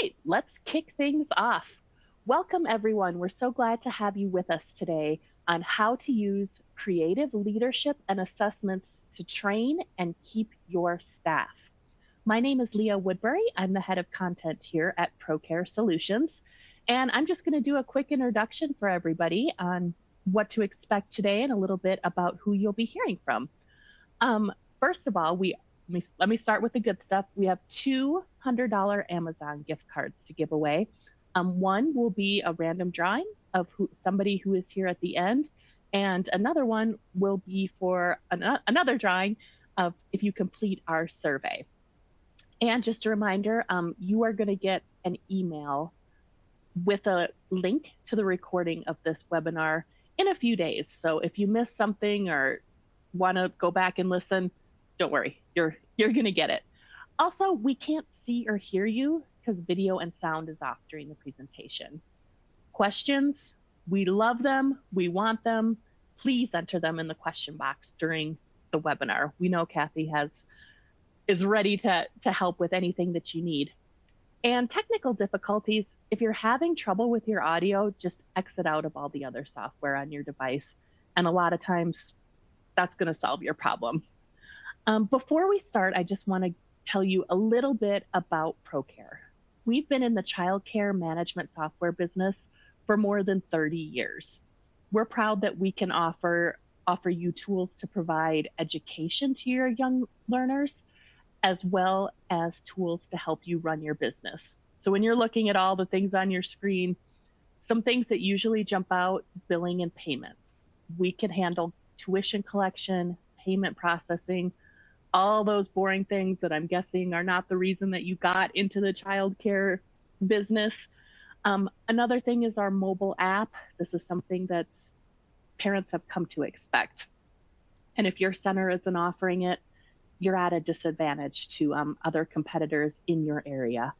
right, let's kick things off. Welcome, everyone. We're so glad to have you with us today on how to use creative leadership and assessments to train and keep your staff. My name is Leah Woodbury. I'm the head of content here at Procare Solutions. And I'm just going to do a quick introduction for everybody on what to expect today and a little bit about who you'll be hearing from. First of all, let me start with the good stuff. We have $200 Amazon gift cards to give away. One will be a random drawing of somebody who is here at the end, and another one will be for another drawing of if you complete our survey. And just a reminder, you are going to get an email with a link to the recording of this webinar in a few days. So if you missed something or want to go back and listen, don't worry, you're going to get it. Also, we can't see or hear you because video and sound is off during the presentation. Questions, we love them, we want them. Please enter them in the question box during the webinar. We know Kathe is ready to help with anything that you need. And technical difficulties, if you're having trouble with your audio, just exit out of all the other software on your device. And a lot of times that's going to solve your problem. Before we start, I just want to tell you a little bit about Procare. We've been in the childcare management software business for more than 30 years. We're proud that we can offer you tools to provide education to your young learners, as well as tools to help you run your business. So when you're looking at all the things on your screen, some things that usually jump out, billing and payments. We can handle tuition collection, payment processing, all those boring things that I'm guessing are not the reason that you got into the childcare business. Another thing is our mobile app. This is something that parents have come to expect. And if your center isn't offering it, you're at a disadvantage to other competitors in your area.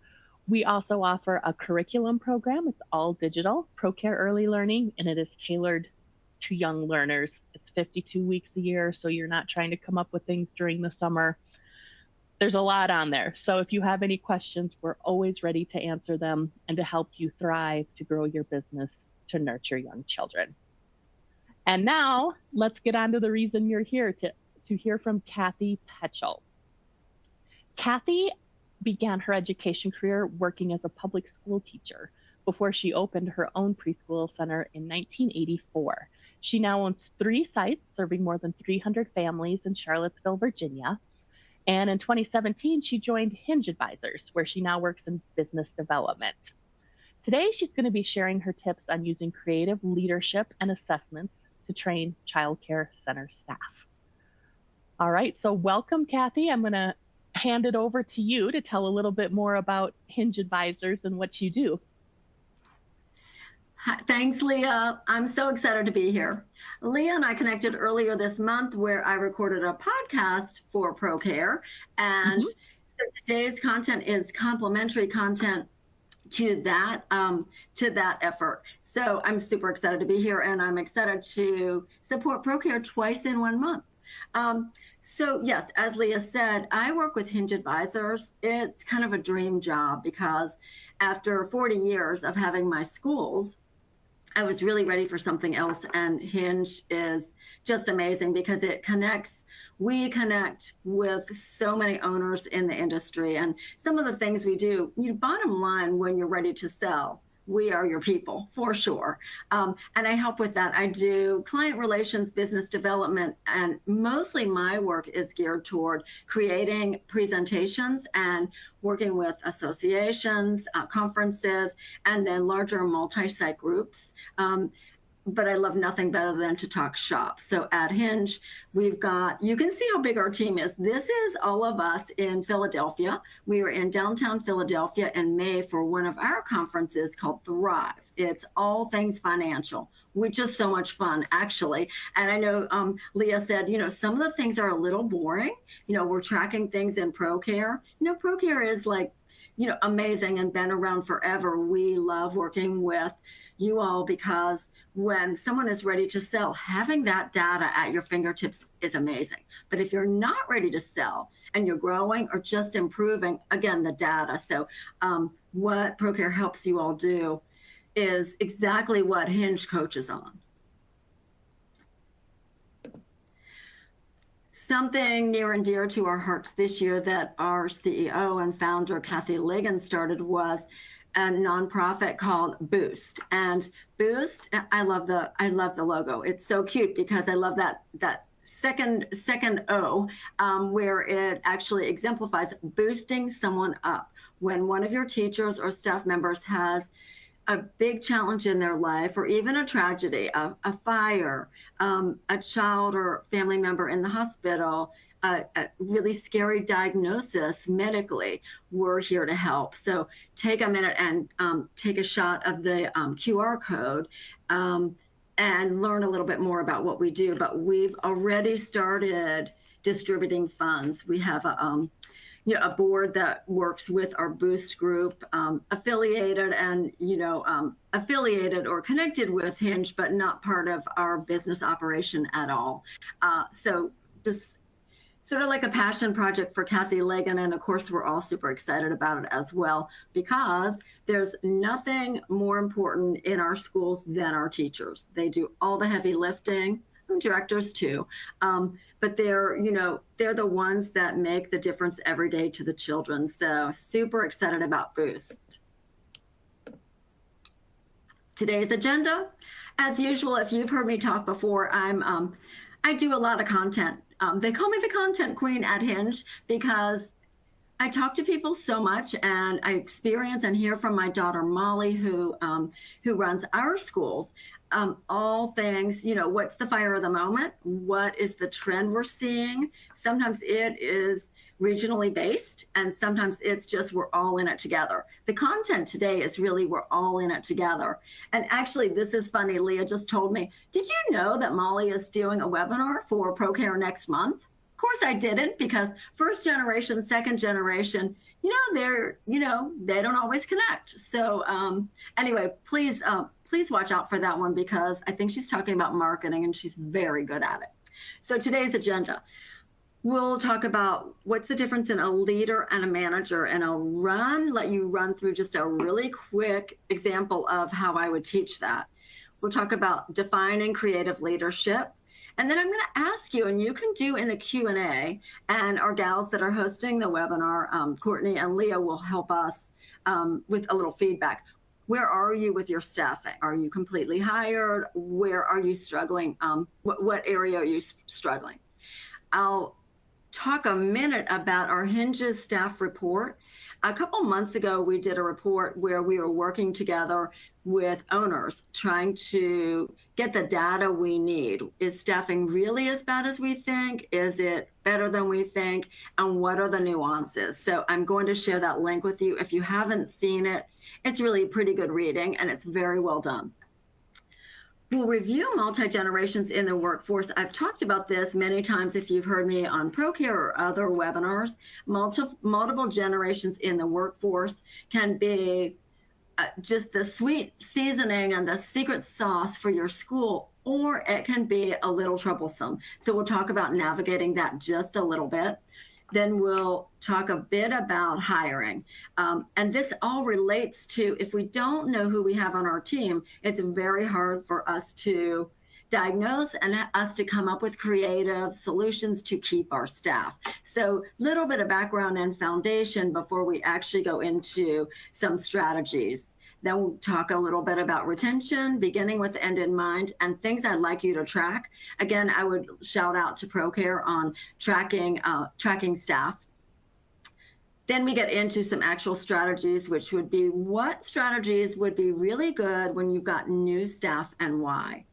We also offer a curriculum program. It's all digital, Procare Early Learning, and it is tailored to young learners. It's 52 weeks a year, so you're not trying to come up with things during the summer. There's a lot on there. So if you have any questions, we're always ready to answer them and to help you thrive, to grow your business, to nurture young children. And now let's get on to the reason you're here, to hear from Kathe Petchel. Kathe began her education career working as a public school teacher before she opened her own preschool center in 1984. She now owns 3 sites serving more than 300 families in Charlottesville, Virginia. And in 2017, she joined HINGE Advisors, where she now works in business development. Today, she's going to be sharing her tips on using creative leadership and assessments to train childcare center staff. All right, so welcome, Kathe. I'm going to hand it over to you to tell a little bit more about HINGE Advisors and what you do. Thanks, Leah. I'm so excited to be here. Leah and I connected earlier this month where I recorded a podcast for Procare. And so today's content is complementary content to that effort. So I'm super excited to be here, and I'm excited to support Procare twice in 1 month. So yes, as Leah said, I work with HINGE Advisors. It's kind of a dream job because after 40 years of having my schools, I was really ready for something else, and HINGE is just amazing because we connect with so many owners in the industry, and some of the things we do, bottom line, when you're ready to sell, we are your people for sure. And I help with that. I do client relations, business development, and mostly my work is geared toward creating presentations and working with associations, conferences, and then larger multi-site groups. But I love nothing better than to talk shop. So at HINGE, we've got, you can see how big our team is. This is all of us in Philadelphia. We were in downtown Philadelphia in May for one of our conferences called Thrive. It's all things financial, which is so much fun, actually. And I know Leah said, some of the things are a little boring. We're tracking things in Procare. Procare is like, amazing and been around forever. We love working with you all, because when someone is ready to sell, having that data at your fingertips is amazing. But if you're not ready to sell and you're growing or just improving, again, the data. So what Procare helps you all do is exactly what Hinge coaches on. Something near and dear to our hearts this year that our CEO and founder, Kathe Petchel, started was a nonprofit called Boost. And Boost, I love the logo. It's so cute because I love that second O, where it actually exemplifies boosting someone up. When one of your teachers or staff members has a big challenge in their life, or even a tragedy, a fire, a child or family member in the hospital, a really scary diagnosis medically, we're here to help. So take a minute and take a shot of the QR code and learn a little bit more about what we do. But we've already started distributing funds. We have a board that works with our Boost group, affiliated and, affiliated or connected with Hinge, but not part of our business operation at all. So just sort of like a passion project for Kathe Petchel. And of course, we're all super excited about it as well, because there's nothing more important in our schools than our teachers. They do all the heavy lifting, and directors too. But they're the ones that make the difference every day to the children. So super excited about Boost. Today's agenda, as usual, if you've heard me talk before, I do a lot of content. They call me the content queen at Hinge because I talk to people so much, and I experience and hear from my daughter Molly, who runs our schools. All things, what's the fire of the moment? What is the trend we're seeing? Sometimes it is regionally based, and sometimes it's just we're all in it together. The content today is really we're all in it together. And actually, this is funny. Leah just told me, did you know that Molly is doing a webinar for Procare next month? Of course I didn't, because first generation, second generation, they don't always connect. So anyway, please watch out for that one, because I think she's talking about marketing and she's very good at it. So today's agenda, we'll talk about what's the difference in a leader and a manager, and I'll let you run through just a really quick example of how I would teach that. We'll talk about defining creative leadership. And then I'm going to ask you, and you can do in the Q&A, and our gals that are hosting the webinar, Courtney and Leah, will help us with a little feedback. Where are you with your staffing? Are you completely hired? Where are you struggling? What area are you struggling? I'll talk a minute about our Hinge's staff report. A couple months ago, we did a report where we were working together with owners, trying to get the data we need. Is staffing really as bad as we think? Is it better than we think? And what are the nuances? So I'm going to share that link with you. If you haven't seen it, it's really pretty good reading, and it's very well done. We'll review multi-generations in the workforce. I've talked about this many times if you've heard me on Procare or other webinars. Multiple generations in the workforce can be just the sweet seasoning and the secret sauce for your school, or it can be a little troublesome. So we'll talk about navigating that just a little bit. Then we'll talk a bit about hiring. And this all relates to, if we don't know who we have on our team, it's very hard for us to diagnose and us to come up with creative solutions to keep our staff. So a little bit of background and foundation before we actually go into some strategies. Then we'll talk a little bit about retention, beginning with the end in mind, and things I'd like you to track. Again, I would shout out to Procare on tracking staff. Then we get into some actual strategies, which would be what strategies would be really good when you've got new staff and why.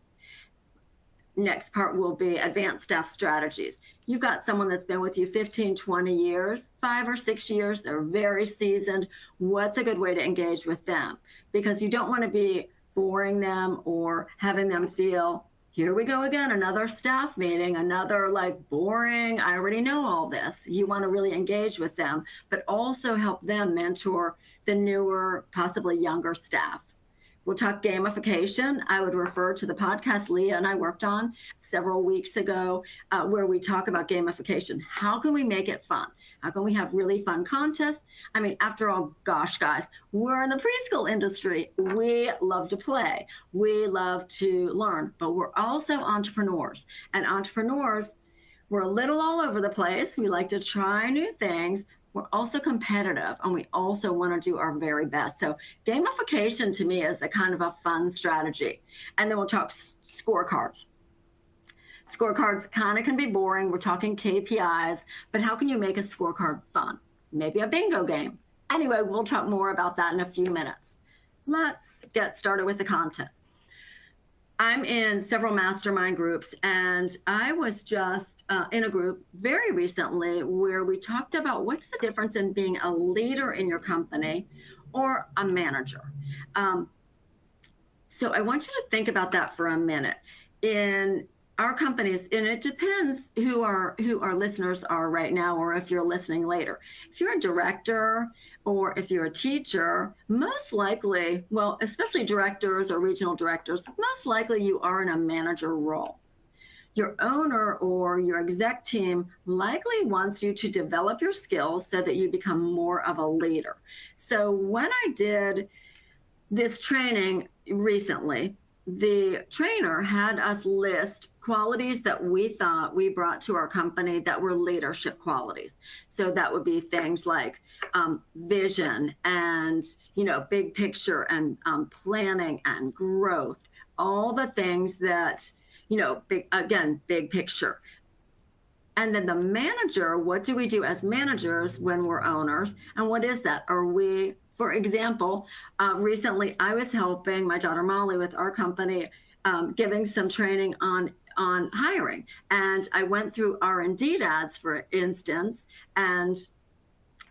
Next part will be advanced staff strategies. You've got someone that's been with you 15, 20 years, 5 or 6 years, they're very seasoned. What's a good way to engage with them? Because you don't want to be boring them or having them feel, here we go again, another staff meeting, another boring, I already know all this. You want to really engage with them, but also help them mentor the newer, possibly younger staff. We'll talk gamification. I would refer to the podcast Leah and I worked on several weeks ago, where we talk about gamification. How can we make it fun? How can we have really fun contests? I mean, after all, gosh, guys, we're in the preschool industry. We love to play. We love to learn, but we're also entrepreneurs. And entrepreneurs, we're a little all over the place. We like to try new things. We're also competitive, and we also want to do our very best. So gamification to me is a kind of a fun strategy. And then we'll talk scorecards. Scorecards kind of can be boring. We're talking KPIs, but how can you make a scorecard fun? Maybe a bingo game. Anyway, we'll talk more about that in a few minutes. Let's get started with the content. I'm in several mastermind groups, and I was just in a group very recently where we talked about what's the difference in being a leader in your company or a manager. So I want you to think about that for a minute. In our companies, and it depends who our listeners are right now, or if you're listening later. If you're a director or if you're a teacher, most likely, well, especially directors or regional directors, most likely you are in a manager role. Your owner or your exec team likely wants you to develop your skills so that you become more of a leader. So when I did this training recently, the trainer had us list qualities that we thought we brought to our company that were leadership qualities. So that would be things like vision and, big picture and planning and growth, all the things that, big picture. And then the manager, what do we do as managers when we're owners? And what is that? Are we, for example, recently I was helping my daughter Molly with our company, giving some training on hiring. And I went through R&D ads, for instance, and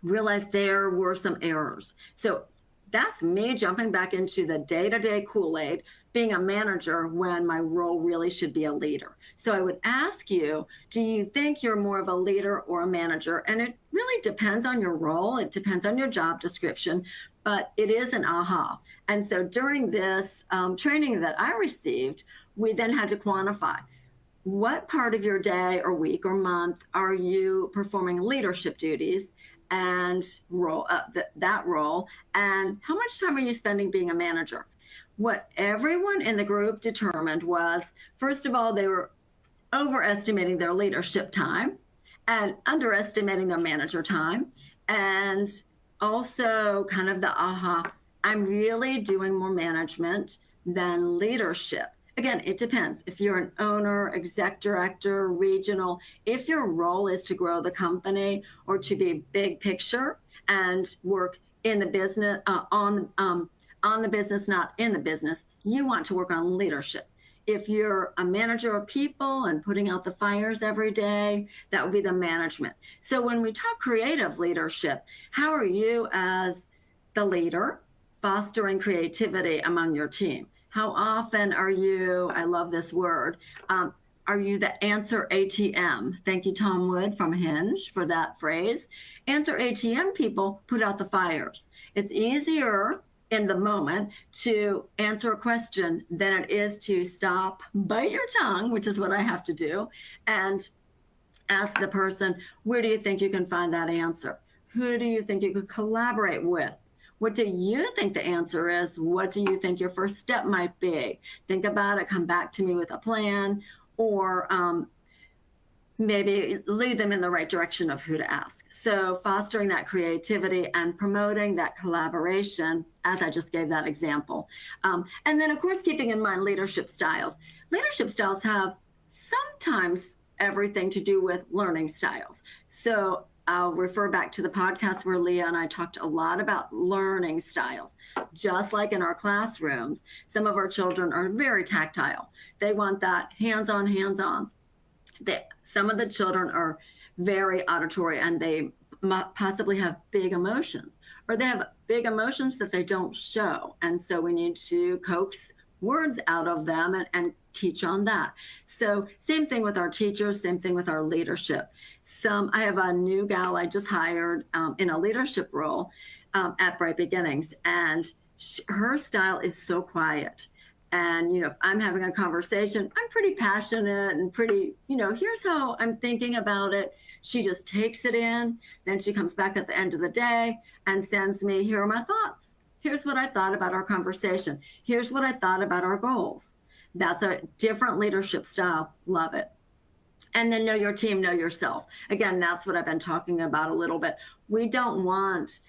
realized there were some errors. So that's me jumping back into the day-to-day Kool-Aid, being a manager when my role really should be a leader. So I would ask you, do you think you're more of a leader or a manager? And it really depends on your role. It depends on your job description, but it is an aha. And so during this training that I received, we then had to quantify what part of your day or week or month are you performing leadership duties and that role, and how much time are you spending being a manager? What everyone in the group determined was, first of all, they were overestimating their leadership time and underestimating their manager time, and also kind of the aha, I'm really doing more management than leadership. Again, it depends. If you're an owner, exec director, regional, if your role is to grow the company or to be big picture and work in the business, on the business, not in the business, you want to work on leadership. If you're a manager of people and putting out the fires every day, that would be the management. So when we talk creative leadership, how are you as the leader fostering creativity among your team? How often are you, I love this word, are you the answer ATM? Thank you, Tom Wood from Hinge, for that phrase. Answer ATM people put out the fires. It's easier in the moment to answer a question than it is to stop, bite your tongue, which is what I have to do, and ask the person, where do you think you can find that answer? Who do you think you could collaborate with? What do you think the answer is? What do you think your first step might be? Think about it, come back to me with a plan, or maybe lead them in the right direction of who to ask. So fostering that creativity and promoting that collaboration, as I just gave that example. And then, of course, keeping in mind leadership styles. Leadership styles have sometimes everything to do with learning styles. So I'll refer back to the podcast where Leah and I talked a lot about learning styles. Just like in our classrooms, some of our children are very tactile. They want that hands-on, hands-on. Some of the children are very auditory and they possibly have big emotions, or they have big emotions that they don't show. And so we need to coax words out of them and teach on that. So same thing with our teachers, same thing with our leadership. I have a new gal I just hired in a leadership role at Bright Beginnings, and her style is so quiet. And, if I'm having a conversation, I'm pretty passionate and pretty, here's how I'm thinking about it. She just takes it in. Then she comes back at the end of the day and sends me, here are my thoughts. Here's what I thought about our conversation. Here's what I thought about our goals. That's a different leadership style. Love it. And then know your team, know yourself. Again, that's what I've been talking about a little bit. We don't want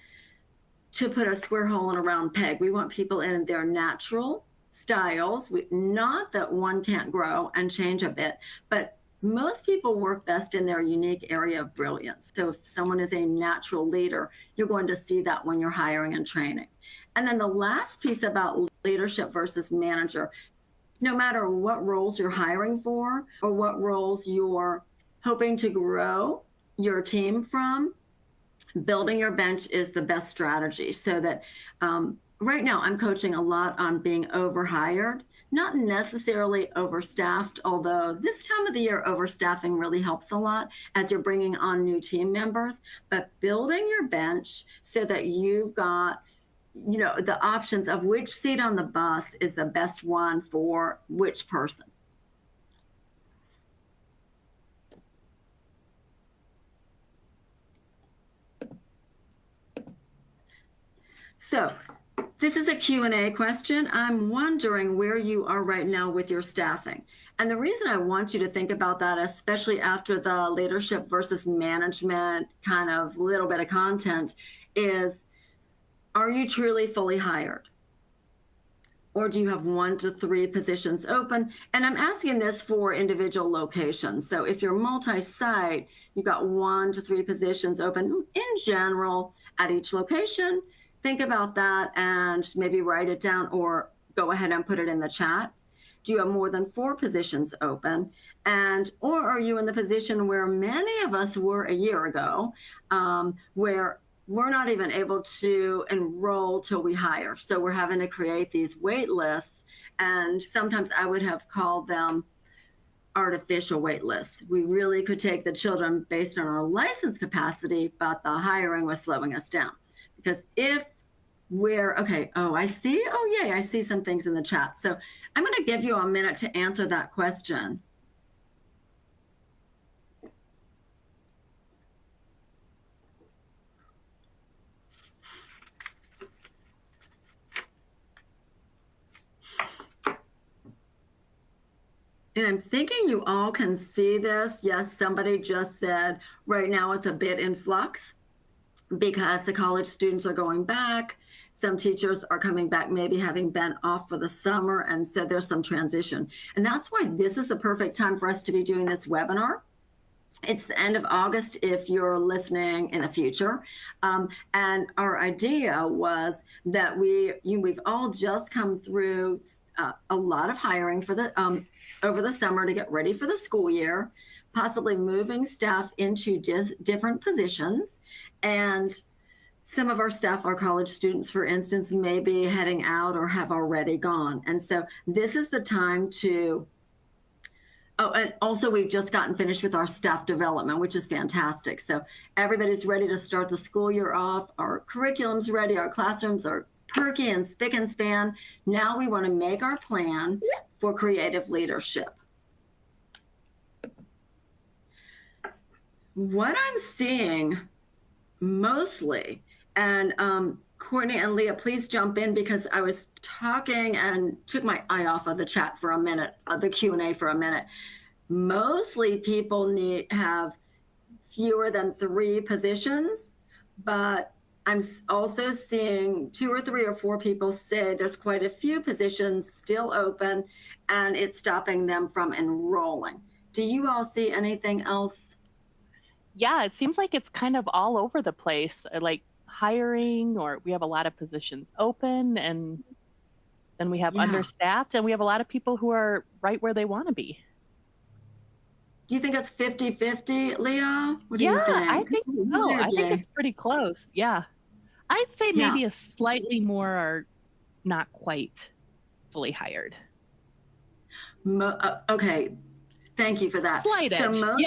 to put a square hole in a round peg. We want people in their natural styles. Not that one can't grow and change a bit, but most people work best in their unique area of brilliance. So if someone is a natural leader, you're going to see that when you're hiring and training. And then the last piece about leadership versus manager, no matter what roles you're hiring for or what roles you're hoping to grow your team from, building your bench is the best strategy. So that right now I'm coaching a lot on being overhired, not necessarily overstaffed, although this time of the year overstaffing really helps a lot as you're bringing on new team members, but building your bench so that you've got the options of which seat on the bus is the best one for which person. So this is a Q&A question. I'm wondering where you are right now with your staffing. And the reason I want you to think about that, especially after the leadership versus management kind of little bit of content, is are you truly fully hired? Or do you have 1 to 3 positions open? And I'm asking this for individual locations. So if you're multi-site, you've got 1 to 3 positions open in general at each location. Think about that and maybe write it down or go ahead and put it in the chat. Do you have more than 4 positions open? Or are you in the position where many of us were a year ago, where we're not even able to enroll till we hire. So we're having to create these wait lists. And sometimes I would have called them artificial wait lists. We really could take the children based on our license capacity, but the hiring was slowing us down. Because if we're, I see some things in the chat. So I'm going to give you a minute to answer that question. And I'm thinking you all can see this. Yes, somebody just said right now it's a bit in flux because the college students are going back. Some teachers are coming back, maybe having been off for the summer. And so there's some transition. And that's why this is the perfect time for us to be doing this webinar. It's the end of August if you're listening in the future. And our idea was that we've all just come through a lot of hiring for the over the summer to get ready for the school year, possibly moving staff into different positions. And some of our staff, our college students, for instance, may be heading out or have already gone. And so this is the time to, and also we've just gotten finished with our staff development, which is fantastic. So everybody's ready to start the school year off. Our curriculum's ready. Our classrooms are perky and spick and span. Now we want to make our plan for creative leadership. What I'm seeing mostly, and Courtney and Leah, please jump in because I was talking and took my eye off of the chat for a minute, the Q&A for a minute. Mostly people have fewer than 3 positions, but I'm also seeing 2 or 3 or 4 people say there's quite a few positions still open and it's stopping them from enrolling. Do you all see anything else? Yeah, it seems like it's kind of all over the place, like hiring, or we have a lot of positions open and then we have understaffed, and we have a lot of people who are right where they want to be. Do you think it's 50-50, Leah? What do you think? I think so. I think it's pretty close. Yeah. I'd say maybe a slightly more are not quite fully hired. Okay. Thank you for that. Slight edge. So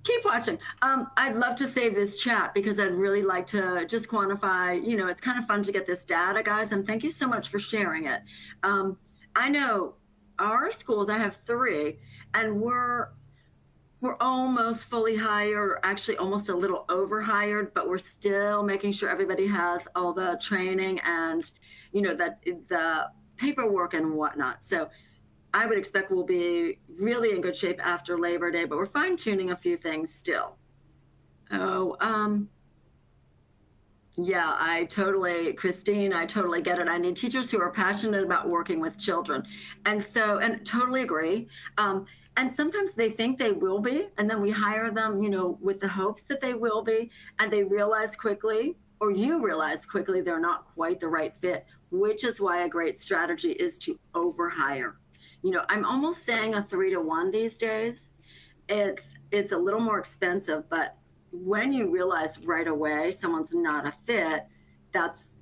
Keep watching. I'd love to save this chat because I'd really like to just quantify, it's kind of fun to get this data, guys, and thank you so much for sharing it. I know our schools, I have 3, and we're almost fully hired, or actually almost a little over hired, but we're still making sure everybody has all the training and, that the paperwork and whatnot. So I would expect we'll be really in good shape after Labor Day, but we're fine tuning a few things still. Yeah, Christine, I totally get it. I need teachers who are passionate about working with children. And totally agree. And sometimes they think they will be, and then we hire them, with the hopes that they will be, and they realize quickly, or you realize quickly, they're not quite the right fit, which is why a great strategy is to overhire. I'm almost saying a 3-to-1 these days. It's a little more expensive, but when you realize right away someone's not a fit, that's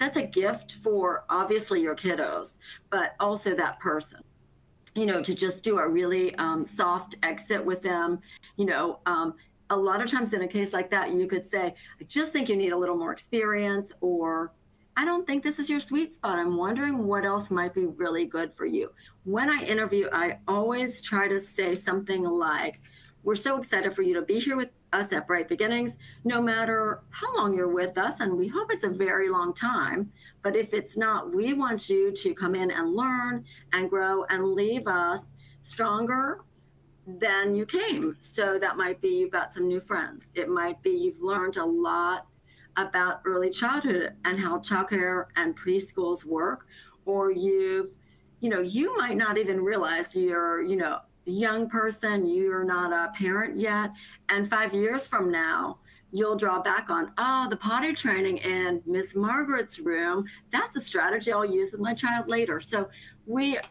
a gift for obviously your kiddos, but also that person. To just do a really soft exit with them. A lot of times in a case like that, you could say, I just think you need a little more experience, or I don't think this is your sweet spot. I'm wondering what else might be really good for you. When I interview, I always try to say something like, we're so excited for you to be here with us at Bright Beginnings, no matter how long you're with us, and we hope it's a very long time. But if it's not, we want you to come in and learn and grow and leave us stronger than you came. So that might be you've got some new friends. It might be you've learned a lot about early childhood and how childcare and preschools work, or you might not even realize you're, young person, you're not a parent yet, and 5 years from now, you'll draw back on, the potty training in Miss Margaret's room, that's a strategy I'll use with my child later. So we're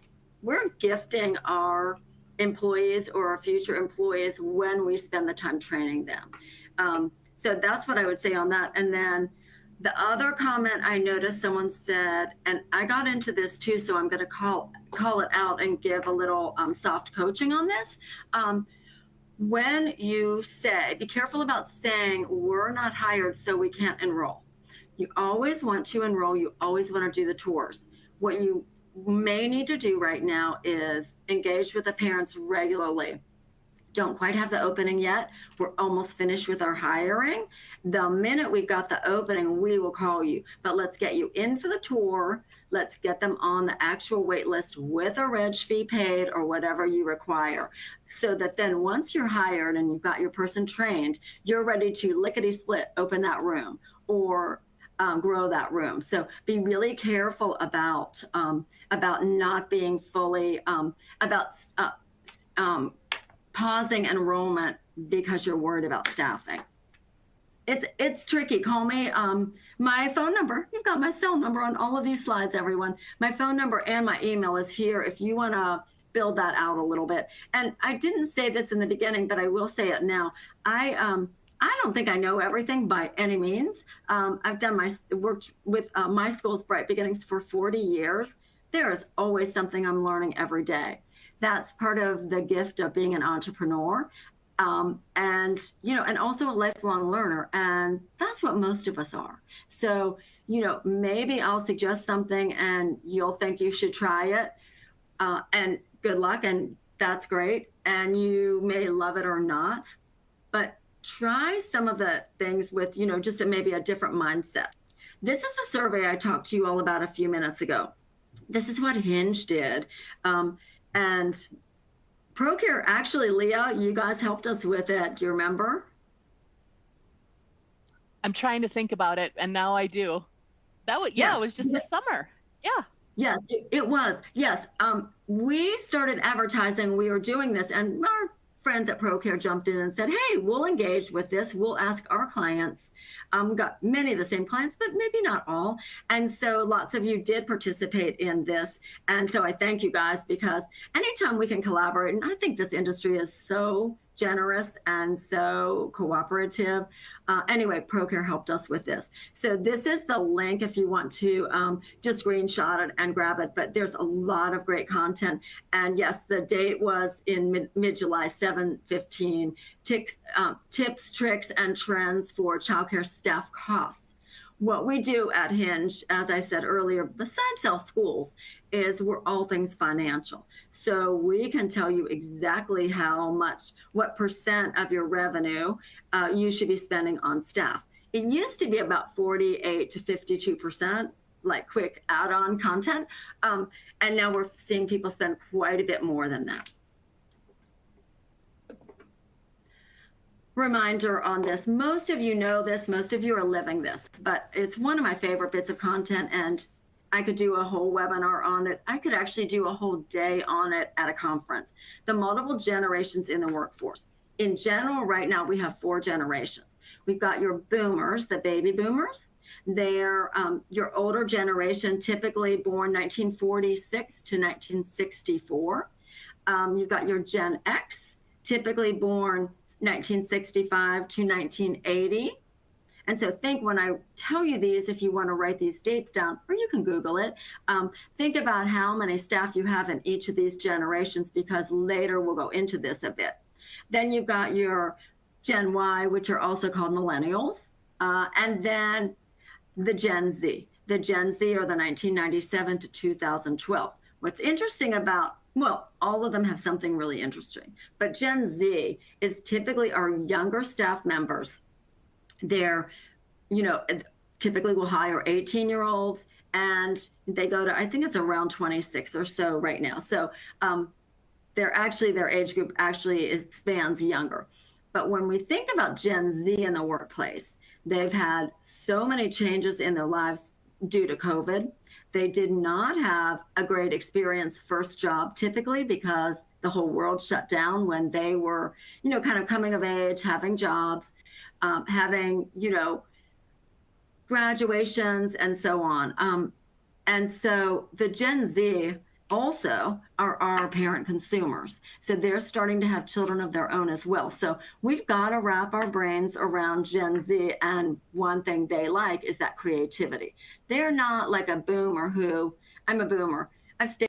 gifting our employees or our future employees when we spend the time training them. So that's what I would say on that. And then the other comment I noticed someone said, and I got into this too, so I'm going to call it out and give a little soft coaching on this. When you say, be careful about saying, we're not hired, so we can't enroll. You always want to enroll. You always want to do the tours. What you may need to do right now is engage with the parents regularly. Don't quite have the opening yet. We're almost finished with our hiring. The minute we've got the opening, we will call you. But let's get you in for the tour. Let's get them on the actual wait list with a reg fee paid or whatever you require. So that then once you're hired and you've got your person trained, you're ready to lickety-split open that room or grow that room. So be really careful about not being fully, pausing enrollment because you're worried about staffing. It's tricky. Call me. My phone number, you've got my cell number on all of these slides, everyone. My phone number and my email is here if you want to build that out a little bit. And I didn't say this in the beginning, but I will say it now. I don't think I know everything by any means. I've worked with my school's Bright Beginnings for 40 years. There is always something I'm learning every day. That's part of the gift of being an entrepreneur, and also a lifelong learner. And that's what most of us are. So, maybe I'll suggest something and you'll think you should try it, and good luck. And that's great. And you may love it or not, but try some of the things with, just maybe a different mindset. This is the survey I talked to you all about a few minutes ago. This is what Hinge did. And Procare, actually, Leah, you guys helped us with it. Do you remember? I'm trying to think about it, and now I do. It was just this summer. Yeah. Yes, it was. Yes. We started advertising. We were doing this, and our friends at Procare jumped in and said, hey, we'll engage with this. We'll ask our clients. We've got many of the same clients, but maybe not all. And so lots of you did participate in this. And so I thank you guys, because anytime we can collaborate, and I think this industry is so generous and so cooperative. Anyway, Procare helped us with this. So this is the link if you want to just screenshot it and grab it. But there's a lot of great content. And yes, the date was in mid-July, 7/15. Tips, tricks, and trends for childcare staff costs. What we do at Hinge, as I said earlier, besides our schools, is we're all things financial. So we can tell you exactly how much, what percent of your revenue you should be spending on staff. It used to be about 48 to 52%, like quick add-on content. And now we're seeing people spend quite a bit more than that. Reminder on this, most of you know this, most of you are living this, but it's one of my favorite bits of content, and I could do a whole webinar on it. I could actually do a whole day on it at a conference. The multiple generations in the workforce. In general, right now, we have 4 generations. We've got your boomers, the baby boomers. They're your older generation, typically born 1946 to 1964. You've got your Gen X, typically born 1965 to 1980. And so think when I tell you these, if you want to write these dates down, or you can Google it, think about how many staff you have in each of these generations, because later we'll go into this a bit. Then you've got your Gen Y, which are also called millennials, and then the Gen Z. The Gen Z are the 1997 to 2012. What's interesting about, well, all of them have something really interesting, but Gen Z is typically our younger staff members. They're, typically will hire 18-year-olds, and they go to, I think it's around 26 or so right now. So their age group actually spans younger. But when we think about Gen Z in the workplace, they've had so many changes in their lives due to COVID. They did not have a great experience first job, typically because the whole world shut down when they were, kind of coming of age, having jobs, having, graduations and so on. And so the Gen Z also are our parent consumers. So they're starting to have children of their own as well. So we've got to wrap our brains around Gen Z. And one thing they like is that creativity. They're not like a boomer I'm a boomer. I've stayed